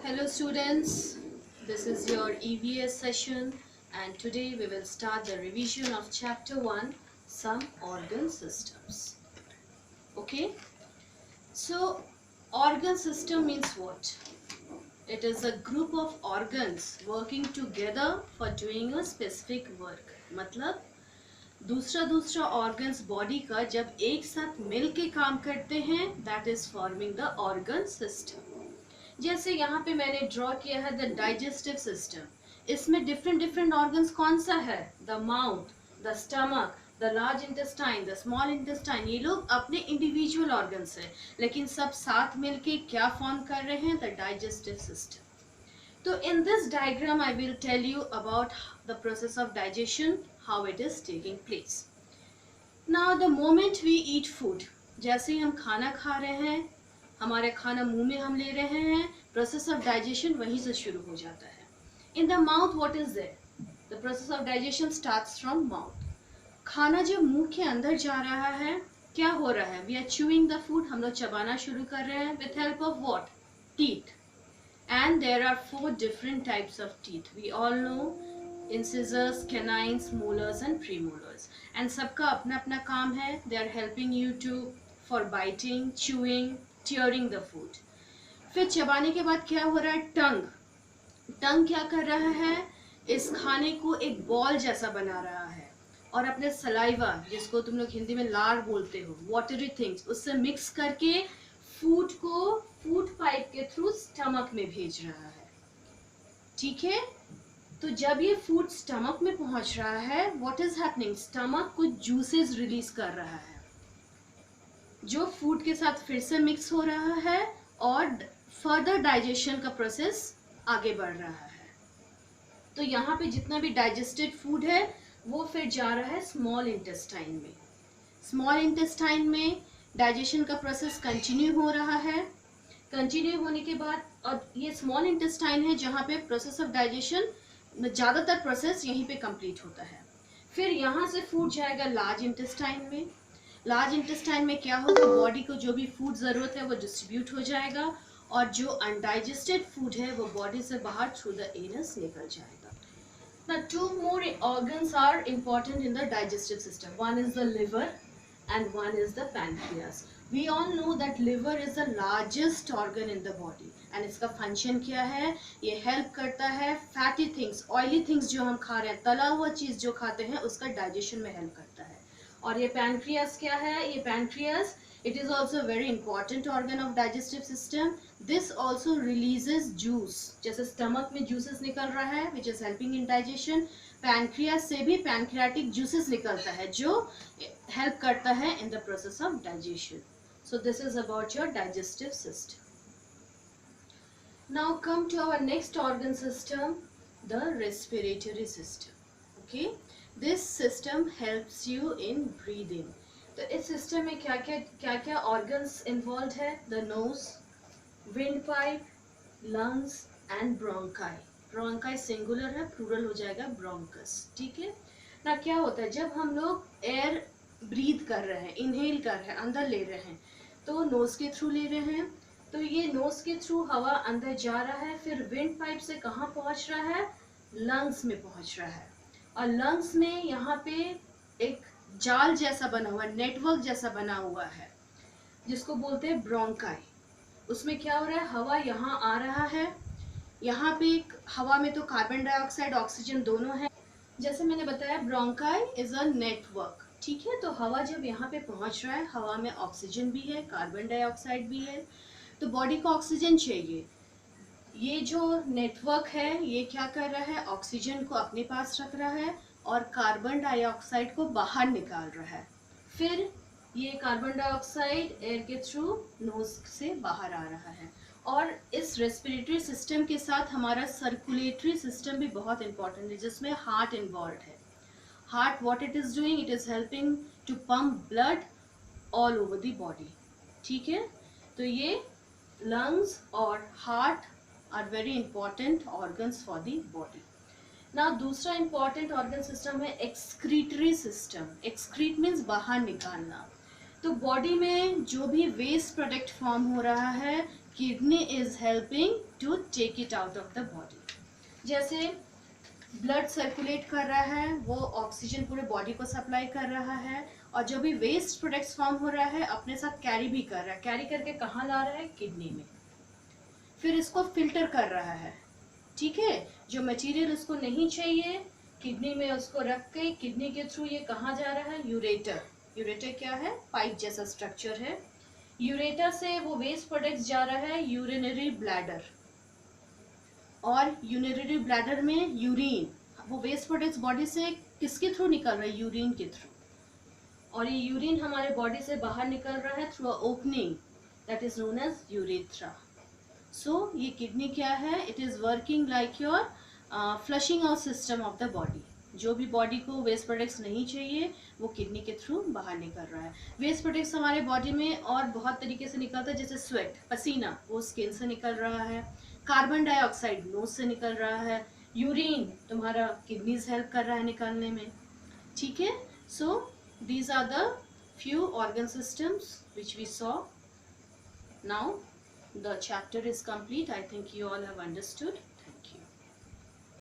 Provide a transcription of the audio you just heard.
Hello students, this is your EVS session and today we will start the revision of chapter 1, some organ systems. Okay, so organ system means what? It is a group of organs working together for doing a specific work. मतलब दूसरा organs body का जब एक साथ मिल के काम करते हैं, that is forming the organ system. जैसे यहाँ पे मैंने ड्रॉ किया है द डाइजेस्टिव सिस्टम. इसमें डिफरेंट ऑर्गन्स कौन सा है? The mouth, the stomach, the large intestine, the small intestine. ये लोग अपने इंडिविजुअल ऑर्गन्स है, लेकिन सब साथ मिलके क्या फॉर्म कर रहे हैं? The digestive system. तो in this diagram I will tell you about the process of digestion, how it is taking place. Now the moment we eat food, जैसे ही हम खाना खा रहे हैं, हमारे खाना मुंह में हम ले रहे हैं, प्रोसेस ऑफ डाइजेशन वहीं से शुरू हो जाता है. In the mouth what is there? The process of digestion starts from mouth. खाना जब मुंह के अंदर जा रहा है, क्या हो रहा है? We are chewing the food. हम लोग चबाना शुरू कर रहे हैं with help of what? Teeth. And there are 4 different types of teeth. We all know incisors, canines, molars and premolars. and सबका अपना अपना काम है. they are helping you to for biting, chewing, tearing the food. फिर चबाने के बाद क्या हो रहा है? टंग क्या कर रहा है? इस खाने को एक बॉल जैसा बना रहा है और अपने सलाइवा, जिसको तुम लोग हिंदी में लार बोलते हो, वाटरी थिंग्स, उससे मिक्स करके फूड को फूड पाइप के थ्रू स्टमक में भेज रहा है. ठीक है, तो जब ये फूड स्टमक में पहुंच रहा है, व्हाट इज हैपनिंग? स्टमक कुछ जूसेस रिलीज कर रहा है जो फूड के साथ फिर से मिक्स हो रहा है और फर्दर डाइजेशन का प्रोसेस आगे बढ़ रहा है. तो यहाँ पे जितना भी डाइजेस्टेड फूड है वो फिर जा रहा है स्मॉल इंटेस्टाइन में. स्मॉल इंटेस्टाइन में डाइजेशन का प्रोसेस कंटिन्यू हो रहा है. कंटिन्यू होने के बाद, और ये स्मॉल इंटेस्टाइन है जहाँ पे प्रोसेस ऑफ डाइजेशन, ज़्यादातर प्रोसेस यहीं पे कंप्लीट होता है. फिर यहाँ से फूड जाएगा लार्ज इंटेस्टाइन में. लार्ज इंटेस्टाइन में क्या होगा? बॉडी को जो भी फूड ज़रूरत है वो डिस्ट्रीब्यूट हो जाएगा और जो अनडाइजेस्टेड फूड है वो बॉडी से बाहर थ्रू द एनस निकल जाएगा. Now 2 more organs are important in the digestive system. One is the liver and one is the pancreas. We all know that liver is the largest organ in the body and इसका function क्या है? ये help करता है fatty things, oily things जो हम खा रहे हैं, तला हुआ चीज़ जो खाते हैं, उसका डाइजेशन में हेल्प करता है. और ये पैनक्रियास क्या है? ये pancreas, it is also a very important organ of digestive system. This also releases juice. जैसे स्टमक में juices निकल रहा है which is helping in digestion, pancreas से भी पैनक्रियाटिक juices निकलता है जो help करता है in the process of digestion. So this is about your digestive system. Now come to our next organ system, the respiratory system. Okay, this system helps you in breathing. तो इस system में क्या क्या organs involve है? The nose, wind pipe, lungs and bronchi. Bronchi singular है, plural हो जाएगा bronchus. ठीक है ना. क्या होता है जब हम लोग एयर ब्रीथ कर रहे हैं, इनहेल कर रहे हैं, अंदर ले रहे हैं, तो नोज के थ्रू ले रहे हैं, तो ये नोज के थ्रू हवा अंदर जा रहा है. फिर विंड पाइप से कहाँ पहुँच रहा है? लंग्स में पहुँच रहा है. और लंग्स में यहाँ पे एक जाल जैसा बना हुआ, नेटवर्क जैसा बना हुआ है जिसको बोलते हैं ब्रोंकाई. उसमें क्या हो रहा है? हवा यहाँ आ रहा है. यहाँ पे हवा में तो कार्बन डाइऑक्साइड, ऑक्सीजन दोनों है. जैसे मैंने बताया, ब्रोंकाई इज अ नेटवर्क. ठीक है, तो हवा जब यहाँ पे पहुँच रहा है, हवा में ऑक्सीजन भी है, कार्बन डाइऑक्साइड भी है, तो बॉडी को ऑक्सीजन चाहिए. ये जो नेटवर्क है ये क्या कर रहा है? ऑक्सीजन को अपने पास रख रहा है और कार्बन डाइऑक्साइड को बाहर निकाल रहा है. फिर ये कार्बन डाइऑक्साइड एयर के थ्रू नोज से बाहर आ रहा है. और इस रेस्पिरेटरी सिस्टम के साथ हमारा सर्कुलेटरी सिस्टम भी बहुत इंपॉर्टेंट है, जिसमें हार्ट इन्वॉल्व है. Heart what it is doing? It is helping to pump blood all over the body. ठीक है, तो ये लंग्स और heart are very important organs for the body. ना दूसरा इंपॉर्टेंट ऑर्गन सिस्टम है एक्सक्रीटरी सिस्टम. एक्सक्रीट मीन्स बाहर निकालना. तो बॉडी में जो भी वेस्ट प्रोडक्ट फॉर्म हो रहा है, kidney is helping to take it out of the body. जैसे ब्लड सर्कुलेट कर रहा है, वो ऑक्सीजन पूरे बॉडी को सप्लाई कर रहा है, और जो भी वेस्ट प्रोडक्ट्स फॉर्म हो रहा है अपने साथ कैरी भी कर रहा है। कैरी करके कहाँ ला रहा है? किडनी में। फिर इसको फिल्टर कर रहा है, ठीक है। जो मटेरियल उसको नहीं चाहिए किडनी में उसको रख के किडनी के थ्रू ये कहाँ जा रहा है? यूरेटर। यूरेटर क्या है? पाइप जैसा स्ट्रक्चर है। यूरेटर से वो वेस्ट प्रोडक्ट्स जा रहा है यूरिनरी ब्लैडर, और यूरिनरी ब्लैडर में यूरिन, वो वेस्ट प्रोडक्ट्स बॉडी से किसके थ्रू निकल रहा है? यूरिन के थ्रू। और ये यूरिन हमारे बॉडी से बाहर निकल रहा है through a opening that is known as urethra. So ये किडनी क्या है? It is working like your flushing out system of the body. जो भी बॉडी को वेस्ट प्रोडक्ट्स नहीं चाहिए वो किडनी के थ्रू बाहर निकल रहा है। वेस्ट प्रोडक्ट्स हमारे बॉडी में और बहुत तरीके से निकलता है, जैसे स्वेट, पसीना, वो स्किन से निकल रहा है। कार्बन डाइऑक्साइड नोज से निकल रहा है। यूरिन तुम्हारा किडनीज हेल्प कर रहा है निकालने में, ठीक है। सो these are the few organ systems which we saw. Now the chapter is complete. I think you all have understood.